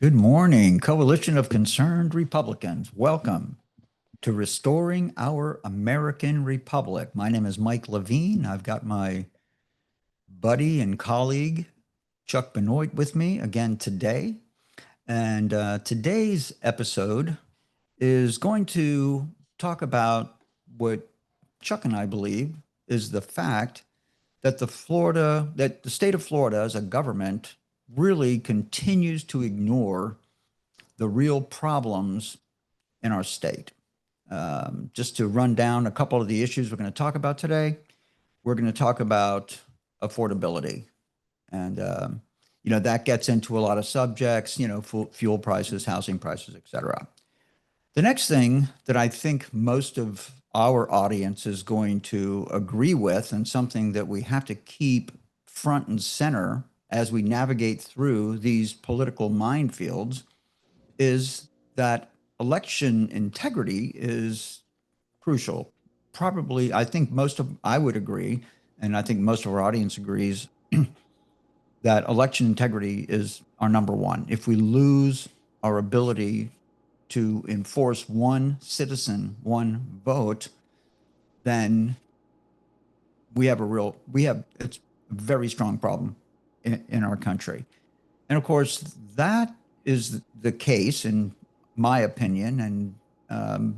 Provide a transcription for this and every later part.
Good morning, Coalition of Concerned Republicans. Welcome to Restoring Our American Republic. My name is Mike Levine. I've got my buddy and colleague, Chuck Benoit, with me again today. And today's episode is going to talk about what Chuck and I believe is the fact that the state of Florida as a government really continues to ignore the real problems in our state. Just to run down a couple of the issues we're going to talk about today, we're going to talk about affordability. And, that gets into a lot of subjects, fuel prices, housing prices, et cetera. The next thing that I think most of our audience is going to agree with, and something that we have to keep front and center as we navigate through these political minefields, is that election integrity is crucial. Probably, I would agree, and I think most of our audience agrees, that election integrity is our number one. If we lose our ability to enforce one citizen, one vote, then it's a very strong problem in our country. And of course, that is the case, in my opinion, and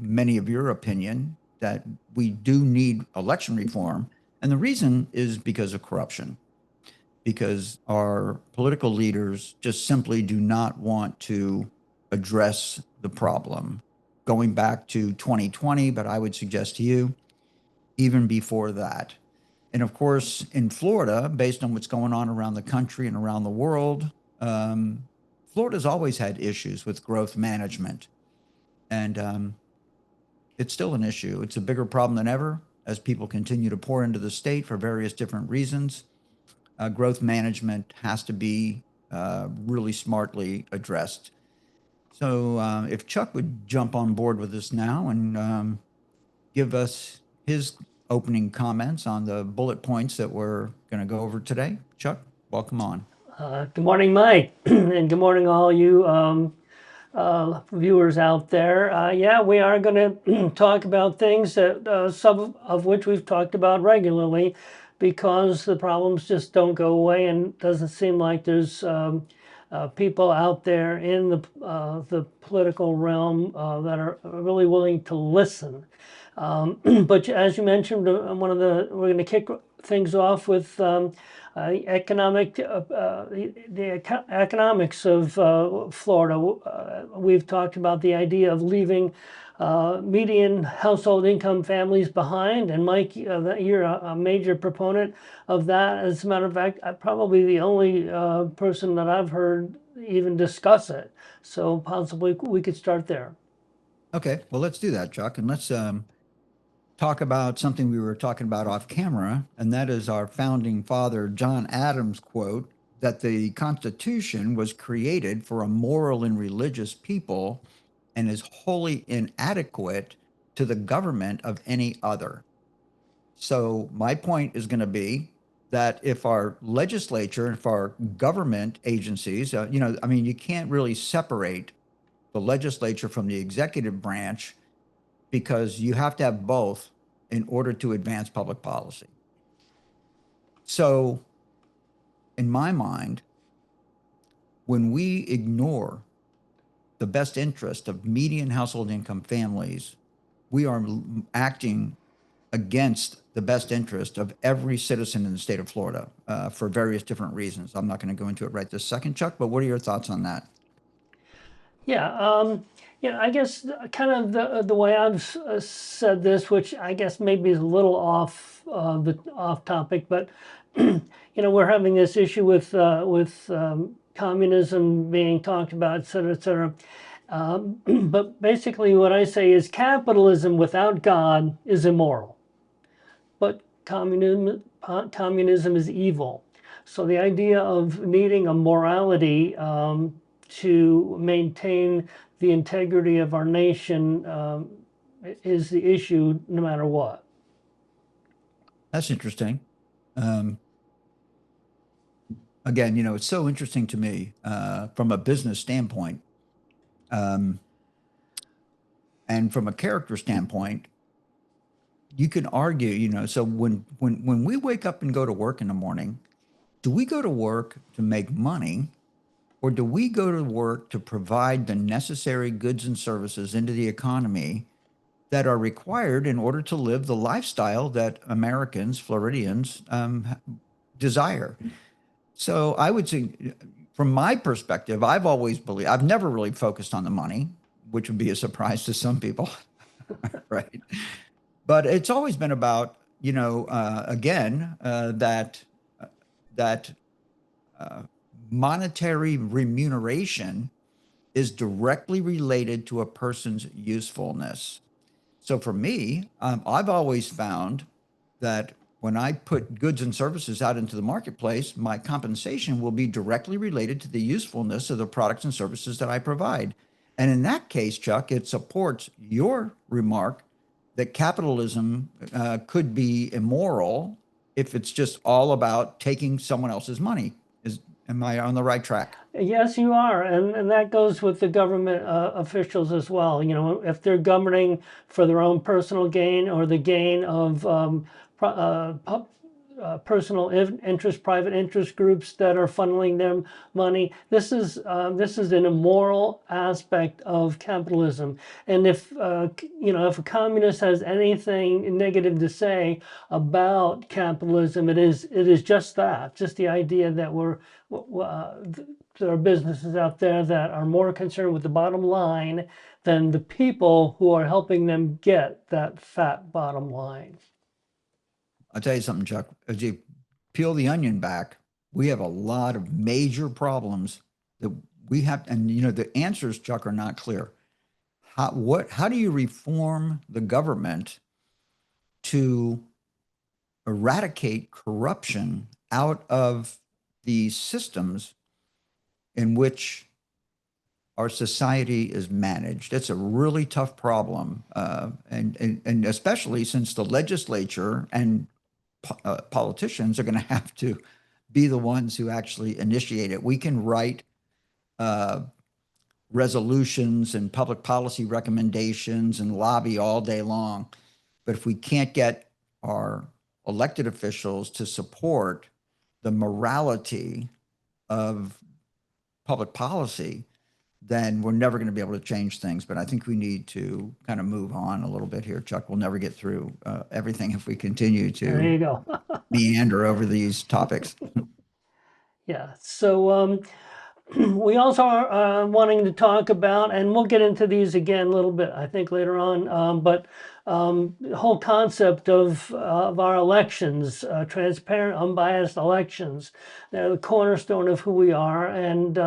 many of your opinion, that we do need election reform. And the reason is because of corruption, because our political leaders just simply do not want to address the problem. Going back to 2020, but I would suggest to you, even before that. And of course, in Florida, based on what's going on around the country and around the world, um, Florida's always had issues with growth management. And it's still an issue. It's a bigger problem than ever as people continue to pour into the state for various different reasons. Growth management has to be really smartly addressed. So if Chuck would jump on board with us now and give us his opening comments on the bullet points that we're going to go over today. Chuck, welcome on. Good morning, Mike, and good morning, all you viewers out there. Yeah, we are going to talk about things that some of which we've talked about regularly, because the problems just don't go away, and doesn't seem like there's people out there in the political realm that are really willing to listen. But as you mentioned, we're going to kick things off with the economics of Florida. We've talked about the idea of leaving median household income families behind, and Mike, you're a major proponent of that. As a matter of fact, I'm probably the only person that I've heard even discuss it. So possibly we could start there. Okay, well, let's do that, Chuck. And let's talk about something we were talking about off camera, and that is our founding father, John Adams' quote that the Constitution was created for a moral and religious people and is wholly inadequate to the government of any other. So my point is going to be that if our legislature, if our government agencies, I mean, you can't really separate the legislature from the executive branch, because you have to have both in order to advance public policy. So in my mind, when we ignore the best interest of median household income families, we are acting against the best interest of every citizen in the state of Florida for various different reasons. I'm not going to go into it right this second, Chuck, but what are your thoughts on that? Yeah, I guess kind of the way I've said this, which I guess maybe is a little the off topic, but we're having this issue with communism being talked about, et cetera, et cetera. But basically, what I say is capitalism without God is immoral, but communism is evil. So the idea of needing a morality to maintain the integrity of our nation is the issue, no matter what. That's interesting. Um, again, it's so interesting to me from a business standpoint, um, and from a character standpoint. You can argue, so when we wake up and go to work in the morning, do we go to work to make money, or do we go to work to provide the necessary goods and services into the economy that are required in order to live the lifestyle that Americans, Floridians, desire? So I would say, from my perspective, I've always believed, I've never really focused on the money, which would be a surprise to some people, right? But it's always been about, again, that uh, monetary remuneration is directly related to a person's usefulness. So for me, I've always found that when I put goods and services out into the marketplace, my compensation will be directly related to the usefulness of the products and services that I provide. And in that case, Chuck, it supports your remark that capitalism could be immoral if it's just all about taking someone else's money. Am I on the right track? Yes, you are, and that goes with the government officials as well. You know, if they're governing for their own personal gain or the gain of personal interest, private interest groups that are funneling them money. This is an immoral aspect of capitalism. And if if a communist has anything negative to say about capitalism, it is just that, just the idea that there are businesses out there that are more concerned with the bottom line than the people who are helping them get that fat bottom line. I'll tell you something, Chuck. As you peel the onion back, we have a lot of major problems that we have, and the answers, Chuck, are not clear. How do you reform the government to eradicate corruption out of the systems in which our society is managed? It's a really tough problem, and especially since the legislature and politicians are going to have to be the ones who actually initiate it. We can write uh, resolutions and public policy recommendations and lobby all day long, but if we can't get our elected officials to support the morality of public policy, then we're never going to be able to change things. But I think we need to kind of move on a little bit here, Chuck. We'll never get through everything if we continue There to you go. meander over these topics. Yeah. So we also are wanting to talk about, and we'll get into these again a little bit, I think, later on. But the whole concept of our elections, transparent, unbiased elections, they're the cornerstone of who we are. And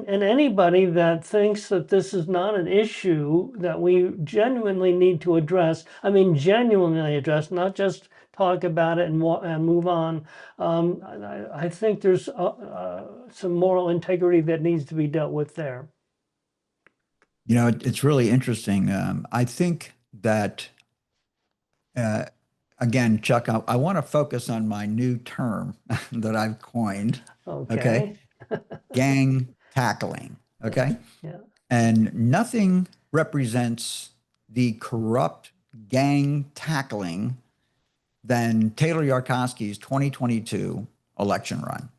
anybody that thinks that this is not an issue that we genuinely need to address, I mean, genuinely address, not just talk about it and move on. I think there's some moral integrity that needs to be dealt with there. It's really interesting. I think that, uh, again, Chuck, I want to focus on my new term that I've coined. Okay. Okay. Gang tackling. Okay. Yeah. And nothing represents the corrupt gang tackling than Taylor Yarkowski's 2022 election run.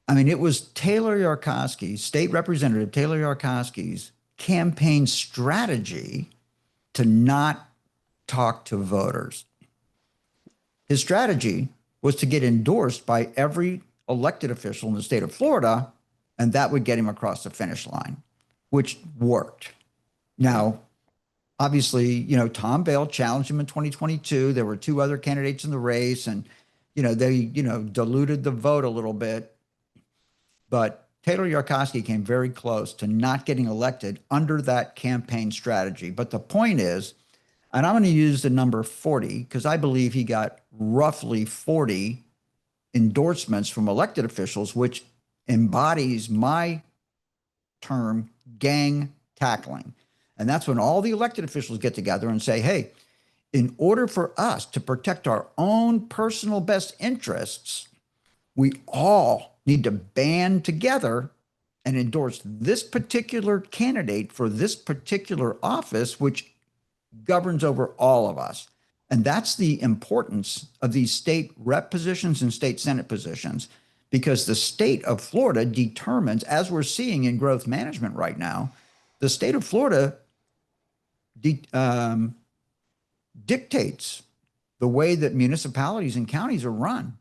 I mean, it was Taylor Yarkowski's, State Representative Taylor Yarkowski's campaign strategy to not talk to voters. His strategy was to get endorsed by every elected official in the state of Florida, and that would get him across the finish line, which worked. Now, obviously, Tom Bale challenged him in 2022. There were two other candidates in the race, and, they, diluted the vote a little bit. But Taylor Yarkowski came very close to not getting elected under that campaign strategy. But the point is, and I'm going to use the number 40 because I believe he got roughly 40 endorsements from elected officials, which embodies my term, gang tackling. And that's when all the elected officials get together and say, hey, in order for us to protect our own personal best interests, we all need to band together and endorse this particular candidate for this particular office, which governs over all of us. And that's the importance of these state rep positions and state Senate positions, because the state of Florida determines, as we're seeing in growth management right now, the state of Florida dictates the way that municipalities and counties are run,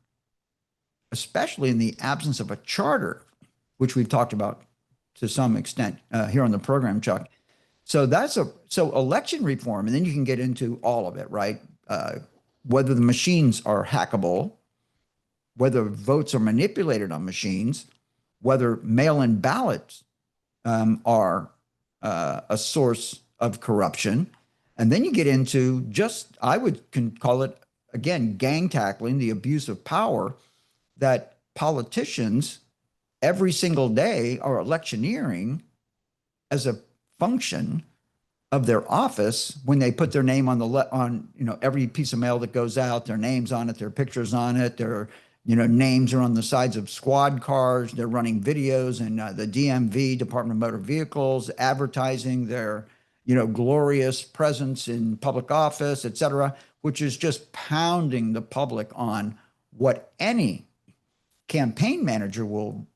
especially in the absence of a charter, which we've talked about to some extent here on the program, Chuck. So so election reform, and then you can get into all of it, right? Whether the machines are hackable, whether votes are manipulated on machines, whether mail-in ballots are a source of corruption. And then you get into just, I would call it, again, gang tackling, the abuse of power, that politicians every single day are electioneering as a function of their office when they put their name on every piece of mail that goes out, their names on it, their pictures on it, their names are on the sides of squad cars. They're running videos in the DMV, Department of Motor Vehicles, advertising their glorious presence in public office, et cetera, which is just pounding the public on what any campaign manager will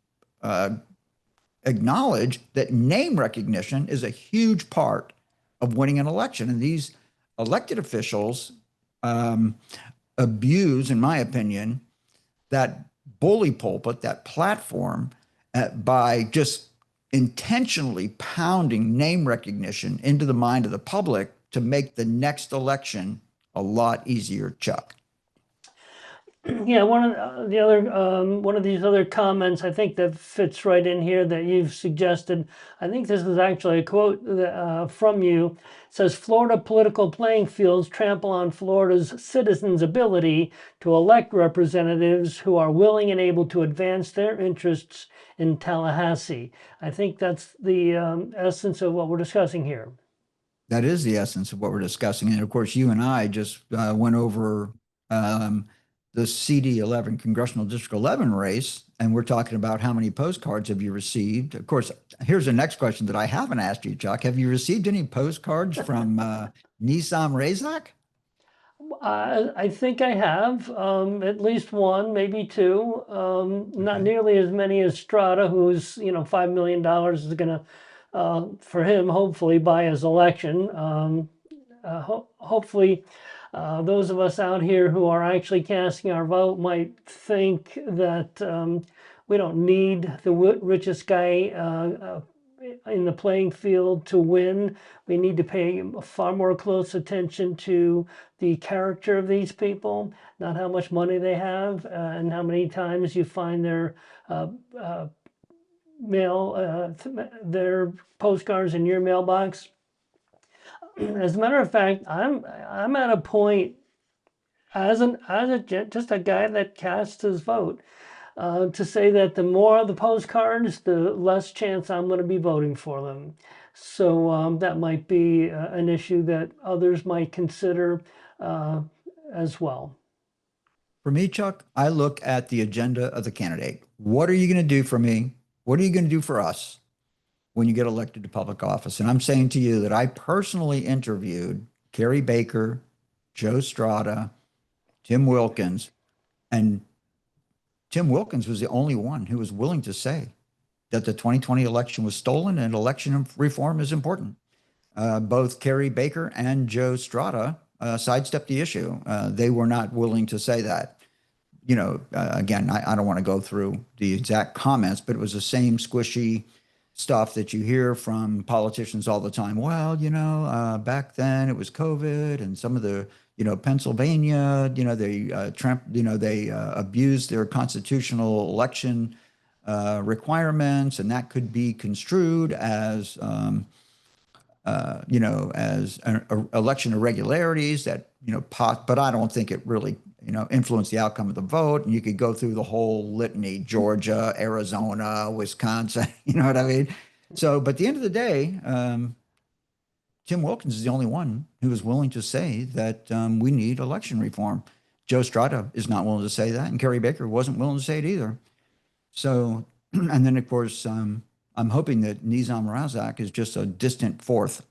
acknowledge, that name recognition is a huge part of winning an election. And these elected officials abuse, in my opinion, that bully pulpit, that platform, by just intentionally pounding name recognition into the mind of the public to make the next election a lot easier, Chuck. Yeah, one of these other comments I think that fits right in here that you've suggested. I think this is actually a quote from you. It says, "Florida political playing fields trample on Florida's citizens' ability to elect representatives who are willing and able to advance their interests in Tallahassee." I think that's the essence of what we're discussing here. That is the essence of what we're discussing. And of course, you and I just went over the CD11 Congressional District 11 race, and we're talking about how many postcards have you received. Of course, here's the next question that I haven't asked you, Chuck. Have you received any postcards from Nizam Razak? I think I have at least one, maybe two. Not nearly as many as Strata, who's $5 million is going to, for him, hopefully buy his election. Hopefully, those of us out here who are actually casting our vote might think that we don't need the richest guy in the playing field to win. We need to pay far more close attention to the character of these people, not how much money they have and how many times you find their their postcards in your mailbox. As a matter of fact, I'm at a point just a guy that casts his vote to say that the more of the postcards, the less chance I'm going to be voting for them. So that might be an issue that others might consider as well. For me, Chuck, I look at the agenda of the candidate. What are you going to do for me? What are you going to do for us when you get elected to public office? And I'm saying to you that I personally interviewed Carrie Baker, Joe Strada, Tim Wilkins, and Tim Wilkins was the only one who was willing to say that the 2020 election was stolen and election reform is important. Both Carrie Baker and Joe Strada sidestepped the issue. They were not willing to say that. Again, I don't want to go through the exact comments, but it was the same squishy stuff that you hear from politicians all the time. Well, back then it was COVID and some of the, Pennsylvania, they abused their constitutional election requirements, and that could be construed as, as election irregularities that, but I don't think it really, influenced the outcome of the vote. And you could go through the whole litany, Georgia, Arizona, Wisconsin, you know what I mean? So, but at the end of the day, Tim Wilkins is the only one who is willing to say that we need election reform. Joe Strada is not willing to say that, and Kerry Baker wasn't willing to say it either. So, and then of course, I'm hoping that Nizam Razak is just a distant fourth.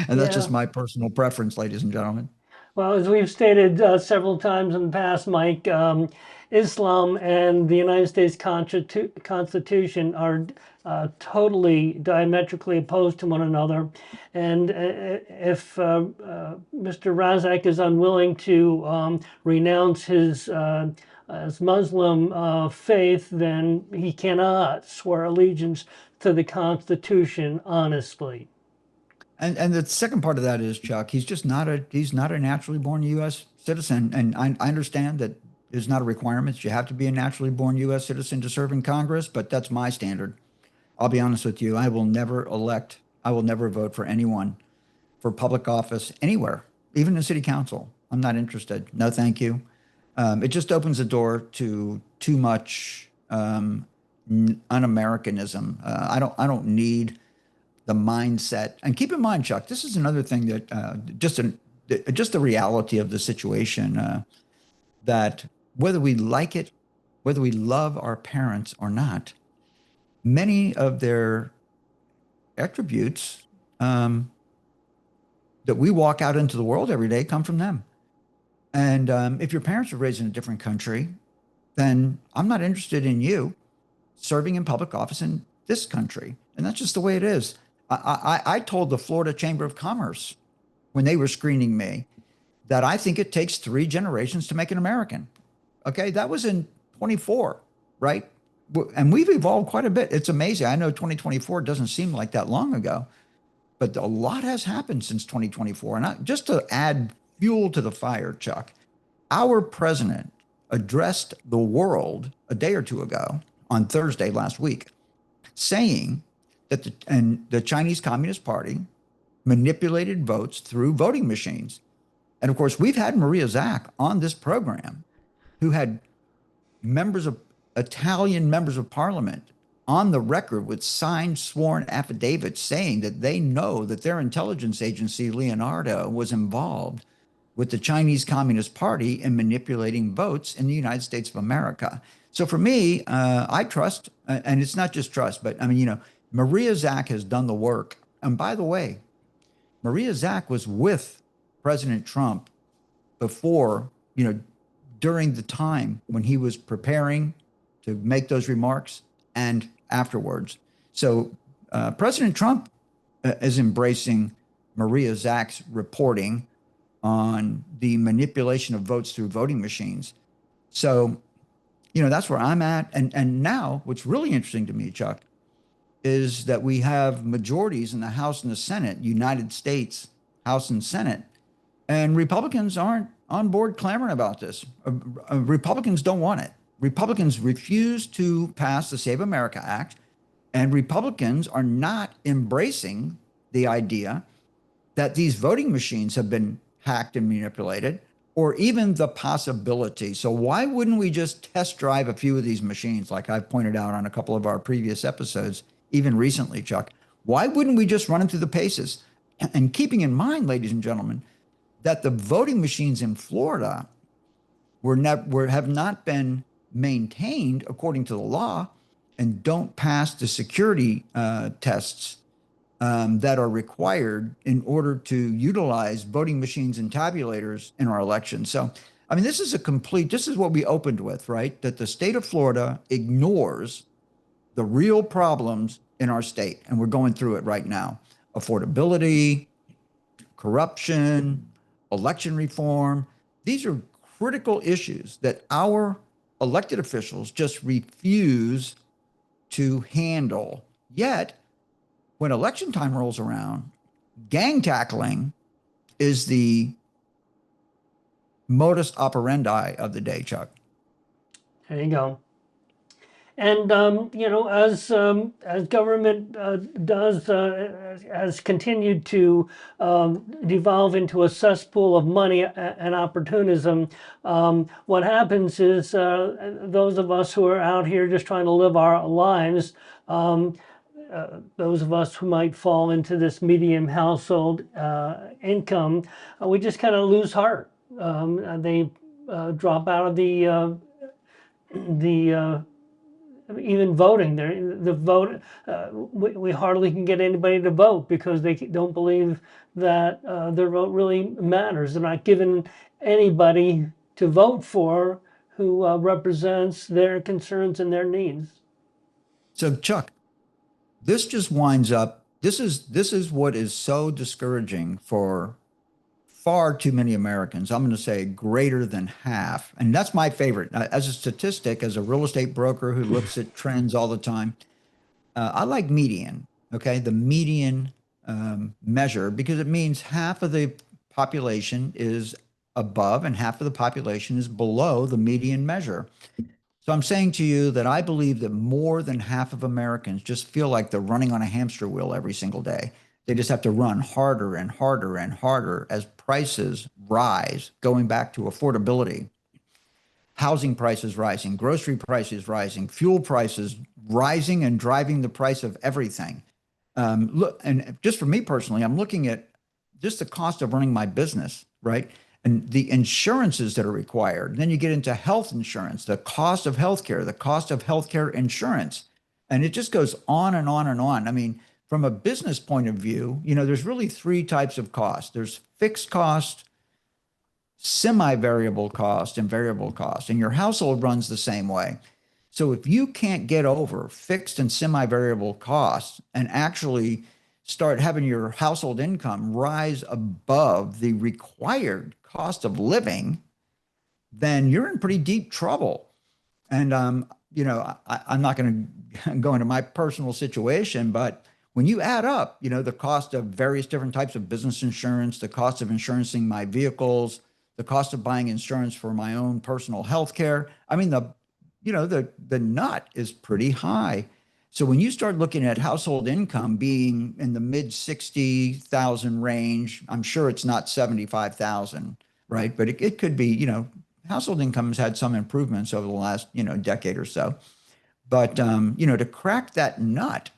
And that's just Yeah. my personal preference, ladies and gentlemen. Well, as we've stated several times in the past, Mike, Islam and the United States Constitution are totally diametrically opposed to one another. And if Mr. Razak is unwilling to renounce his Muslim faith, then he cannot swear allegiance to the Constitution honestly. And the second part of that is, Chuck, he's not a naturally born U.S. citizen. And I understand that there's not a requirement. You have to be a naturally born U.S. citizen to serve in Congress, but that's my standard. I'll be honest with you. I will never vote for anyone for public office anywhere, even in city council. I'm not interested. No, thank you. It just opens the door to too much un-Americanism. I don't need the mindset. And keep in mind, Chuck, this is another thing that just the reality of the situation, that whether we like it, whether we love our parents or not, many of their attributes that we walk out into the world every day come from them. And if your parents were raised in a different country, then I'm not interested in you serving in public office in this country. And that's just the way it is. I told the Florida Chamber of Commerce when they were screening me that I think it takes 3 generations to make an American. Okay, that was in 24, right? And we've evolved quite a bit. It's amazing. I know 2024 doesn't seem like that long ago, but a lot has happened since 2024. And just to add fuel to the fire, Chuck, our president addressed the world a day or two ago on Thursday last week, saying that the Chinese Communist Party manipulated votes through voting machines. And of course, we've had Maria Zack on this program who had Italian members of parliament on the record with signed sworn affidavits saying that they know that their intelligence agency, Leonardo, was involved with the Chinese Communist Party in manipulating votes in the United States of America. So for me, I trust, and it's not just trust, but I mean, Maria Zack has done the work. And by the way, Maria Zack was with President Trump before, during the time when he was preparing to make those remarks and afterwards. So President Trump is embracing Maria Zack's reporting on the manipulation of votes through voting machines. So, that's where I'm at. And now what's really interesting to me, Chuck, is that we have majorities in the House and the Senate, United States House and Senate, and Republicans aren't on board clamoring about this. Republicans don't want it. Republicans refuse to pass the Save America Act, and Republicans are not embracing the idea that these voting machines have been hacked and manipulated, or even the possibility. So why wouldn't we just test drive a few of these machines, like I've pointed out on a couple of our previous episodes, even recently, Chuck? Why wouldn't we just run them through the paces? And keeping in mind, ladies and gentlemen, that the voting machines in Florida have not been maintained according to the law and don't pass the security tests that are required in order to utilize voting machines and tabulators in our elections. So, I mean, this is what we opened with, right? That the state of Florida ignores the real problems in our state. And we're going through it right now. Affordability, corruption, election reform. These are critical issues that our elected officials just refuse to handle. Yet, when election time rolls around, gang tackling is the modus operandi of the day, Chuck. There you go. And as government has continued to devolve into a cesspool of money and opportunism, what happens is those of us who are out here just trying to live our lives, those of us who might fall into this medium household income, we just kind of lose heart. They drop out of the even voting. The vote, we hardly can get anybody to vote because they don't believe that their vote really matters. They're not giving anybody to vote for who represents their concerns and their needs. So Chuck, this just winds up, this is what is so discouraging for far too many Americans. I'm going to say greater than half. And that's my favorite. As a statistic, as a real estate broker who looks at trends all the time, I like median, okay? The median measure, because it means half of the population is above and half of the population is below the median measure. So I'm saying to you that I believe that more than half of Americans just feel like they're running on a hamster wheel every single day. They just have to run harder and harder and harder as prices rise, going back to affordability, housing prices rising, grocery prices rising, fuel prices rising and driving the price of everything. Look, and just for me personally, I'm looking at just the cost of running my business, right? And the insurances that are required. Then you get into health insurance, the cost of healthcare, the cost of healthcare insurance. And it just goes on and on and on. I mean, from a business point of view, there's really three types of cost. There's fixed cost, semi-variable cost, and variable cost. And your household runs the same way. So if you can't get over fixed and semi-variable costs and actually start having your household income rise above the required cost of living, then you're in pretty deep trouble. And I'm not going to go into my personal situation, but when you add up, the cost of various different types of business insurance, the cost of insurancing my vehicles, the cost of buying insurance for my own personal health care, I mean, the nut is pretty high. So when you start looking at household income being in the mid 60,000 range, I'm sure it's not 75,000, right? But it could be, household income has had some improvements over the last, decade or so. But, to crack that nut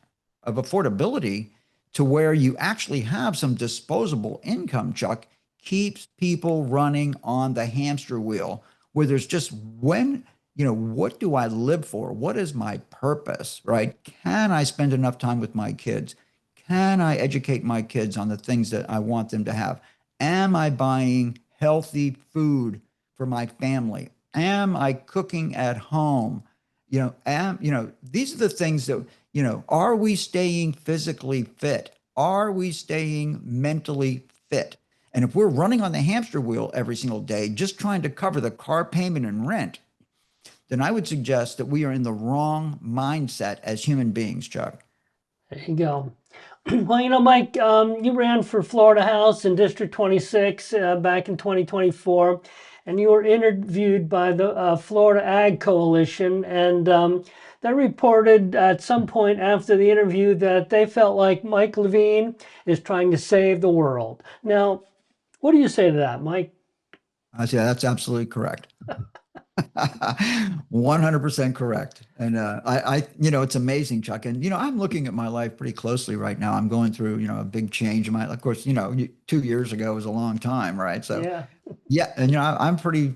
of affordability to where you actually have some disposable income, Chuck, keeps people running on the hamster wheel where there's just what do I live for? What is my purpose, right? Can I spend enough time with my kids? Can I educate my kids on the things that I want them to have? Am I buying healthy food for my family? Am I cooking at home? These are the things that, are we staying physically fit? Are we staying mentally fit? And if we're running on the hamster wheel every single day, just trying to cover the car payment and rent, then I would suggest that we are in the wrong mindset as human beings, Chuck. There you go. Well, Mike, you ran for Florida House in District 26 back in 2024, and you were interviewed by the Florida Ag Coalition, and they reported at some point after the interview that they felt like Mike Levine is trying to save the world. Now, what do you say to that, Mike? I say that's absolutely correct. 100% correct. And it's amazing, Chuck. And, I'm looking at my life pretty closely right now. I'm going through, a big change in my, of course, 2 years ago was a long time, right? So, Yeah. yeah. And, I'm pretty,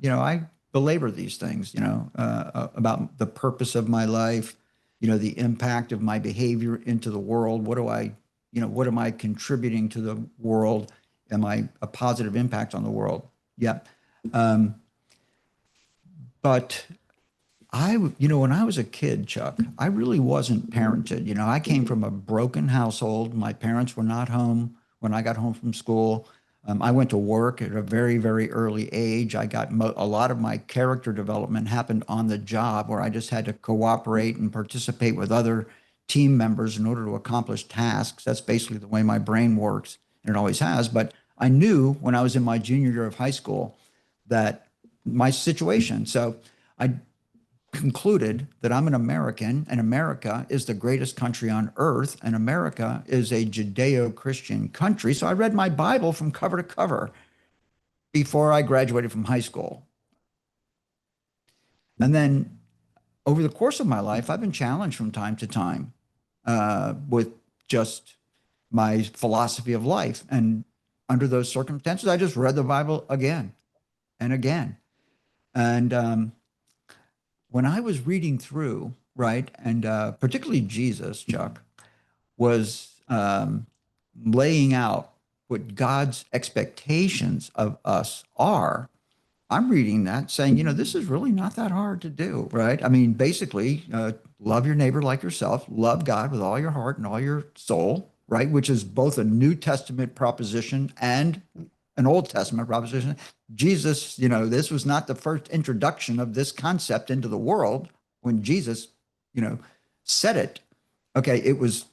I belabor these things, about the purpose of my life, the impact of my behavior into the world. What am I contributing to the world? Am I a positive impact on the world? Yeah. But when I was a kid, Chuck, I really wasn't parented. I came from a broken household. My parents were not home when I got home from school. I went to work at a very, very early age. I got a lot of my character development happened on the job where I just had to cooperate and participate with other team members in order to accomplish tasks. That's basically the way my brain works, and it always has. But I knew when I was in my junior year of high school that my situation. So I concluded that I'm an American and America is the greatest country on earth and America is a Judeo-Christian country. So I read my Bible from cover to cover before I graduated from high school. And then over the course of my life, I've been challenged from time to time with just my philosophy of life. And under those circumstances, I just read the Bible again and again. And when I was reading through, right, and particularly Jesus, Chuck, was laying out what God's expectations of us are, I'm reading that saying, this is really not that hard to do, right? I mean, basically, love your neighbor like yourself, love God with all your heart and all your soul, right? Which is both a New Testament proposition and an Old Testament proposition. Jesus, this was not the first introduction of this concept into the world when Jesus, said it. Okay, it was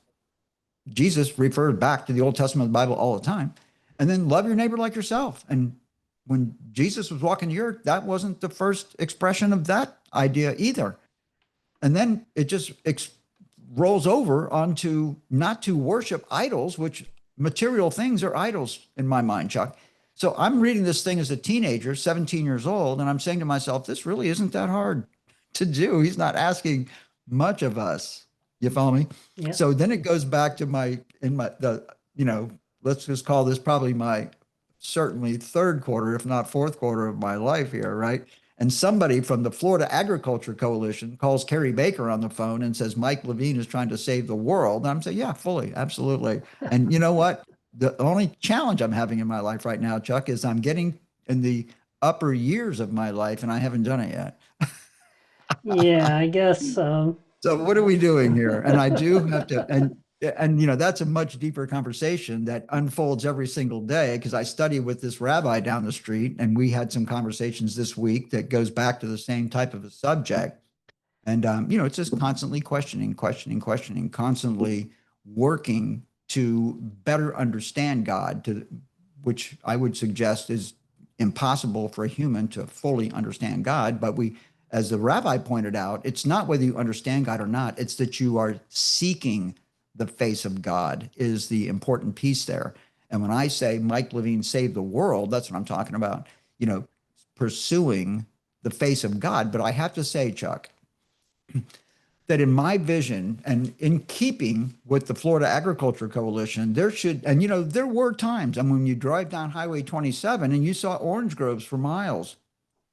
Jesus referred back to the Old Testament of the Bible all the time. And then love your neighbor like yourself. And when Jesus was walking the earth, that wasn't the first expression of that idea either. And then it just rolls over onto not to worship idols, which material things are idols in my mind, Chuck. So I'm reading this thing as a teenager, 17 years old, and I'm saying to myself, this really isn't that hard to do. He's not asking much of us. You follow me? Yeah. So then it goes back to let's just call this probably my certainly third quarter, if not fourth quarter of my life here, right? And somebody from the Florida Agriculture Coalition calls Carrie Baker on the phone and says, Mike Levine is trying to save the world. And I'm saying, yeah, fully, absolutely. And you know what? The only challenge I'm having in my life right now, Chuck, is I'm getting in the upper years of my life and I haven't done it yet. Yeah, I guess. So what are we doing here? And I do have to, and that's a much deeper conversation that unfolds every single day because I study with this rabbi down the street, and we had some conversations this week that goes back to the same type of a subject. And it's just constantly questioning, constantly working to better understand God, which I would suggest is impossible for a human to fully understand God. But as the rabbi pointed out, it's not whether you understand God or not, it's that you are seeking the face of God is the important piece there. And when I say Mike Levine saved the world, that's what I'm talking about, pursuing the face of God. But I have to say, Chuck, that in my vision and in keeping with the Florida Agriculture Coalition, there were times, and when you drive down Highway 27 and you saw orange groves for miles,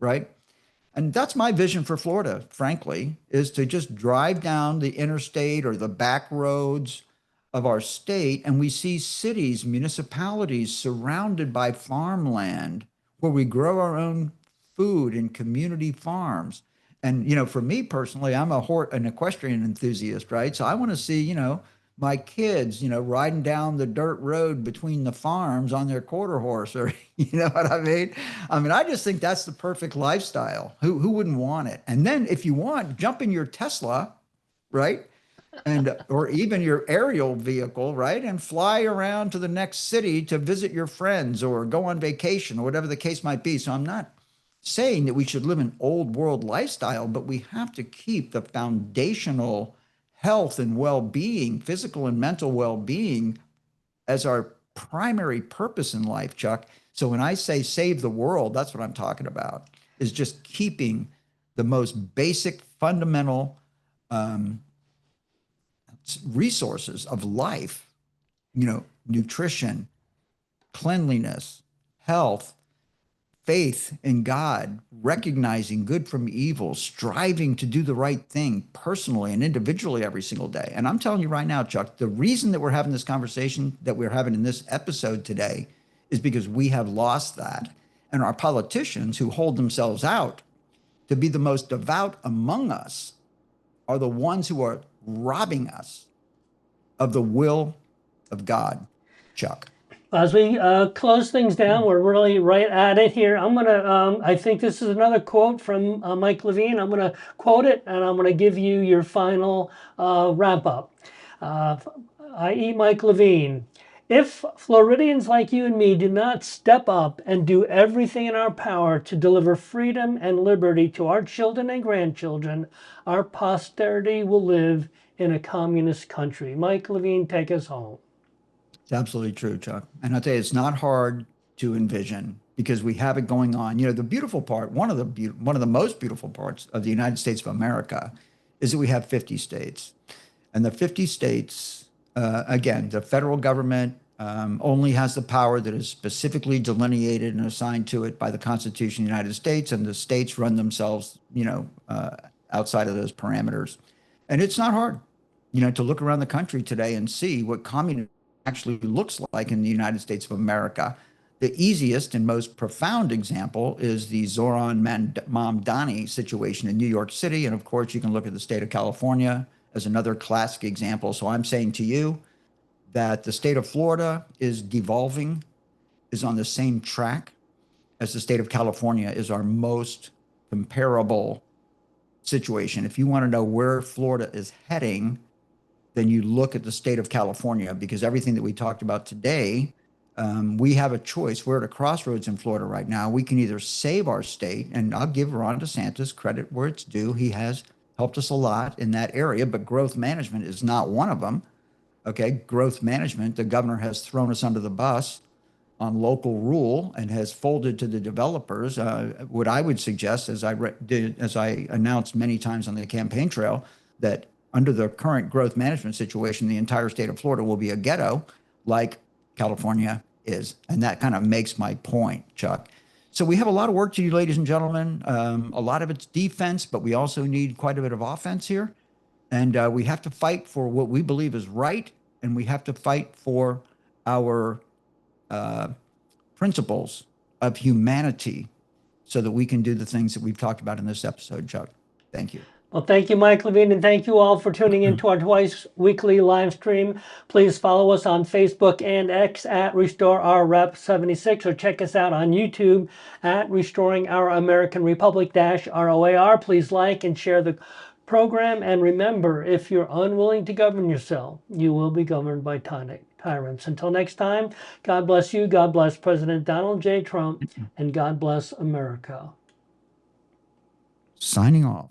right? And that's my vision for Florida, frankly, is to just drive down the interstate or the back roads of our state, and we see cities, municipalities surrounded by farmland where we grow our own food in community farms. And for me personally, I'm an equestrian enthusiast, right? So I want to see, my kids, riding down the dirt road between the farms on their quarter horse, or you know what I mean? I mean, I just think that's the perfect lifestyle. Who wouldn't want it? And then if you want, jump in your Tesla, right? And or even your aerial vehicle, right? And fly around to the next city to visit your friends or go on vacation or whatever the case might be. So I'm not saying that we should live an old world lifestyle, but we have to keep the foundational health and well-being, physical and mental well-being as our primary purpose in life, Chuck. So when I say save the world, that's what I'm talking about, is just keeping the most basic fundamental resources of life, nutrition, cleanliness, health, faith in God, recognizing good from evil, striving to do the right thing personally and individually every single day. And I'm telling you right now, Chuck, the reason that we're having this conversation that we're having in this episode today is because we have lost that. And our politicians who hold themselves out to be the most devout among us are the ones who are robbing us of the will of God, Chuck. As we close things down, we're really right at it here. I think this is another quote from Mike Levine. I'm gonna quote it, and I'm gonna give you your final wrap up. I.e. Mike Levine. If Floridians like you and me do not step up and do everything in our power to deliver freedom and liberty to our children and grandchildren, our posterity will live in a communist country. Mike Levine, take us home. It's absolutely true, Chuck. And I'll tell you, it's not hard to envision because we have it going on. The beautiful part, one of the most beautiful parts of the United States of America is that we have 50 states. And the 50 states, again, the federal government only has the power that is specifically delineated and assigned to it by the Constitution of the United States, and the states run themselves, outside of those parameters. And it's not hard, to look around the country today and see what communism actually looks like in the United States of America. The easiest and most profound example is the Zoran Mamdani situation in New York City. And of course, you can look at the state of California as another classic example. So I'm saying to you that the state of Florida is devolving, is on the same track as the state of California is our most comparable situation. If you want to know where Florida is heading, then you look at the state of California, because everything that we talked about today, we have a choice. We're at a crossroads in Florida right now. We can either save our state, and I'll give Ron DeSantis credit where it's due. He has helped us a lot in that area, but growth management is not one of them. Okay, growth management, the governor has thrown us under the bus on local rule and has folded to the developers. What I would suggest, as I announced many times on the campaign trail, that under the current growth management situation, the entire state of Florida will be a ghetto like California is. And that kind of makes my point, Chuck. So we have a lot of work to do, ladies and gentlemen. A lot of it's defense, but we also need quite a bit of offense here. And we have to fight for what we believe is right. And we have to fight for our principles of humanity so that we can do the things that we've talked about in this episode, Chuck. Thank you. Well, thank you, Mike Levine, and thank you all for tuning in to our twice weekly live stream. Please follow us on Facebook and X at RestoreOurRep76, or check us out on YouTube at Restoring Our American Republic ROAR. Please like and share the program, and remember, if you're unwilling to govern yourself, you will be governed by tyrants. Until next time, God bless you, God bless President Donald J. Trump, and God bless America. Signing off.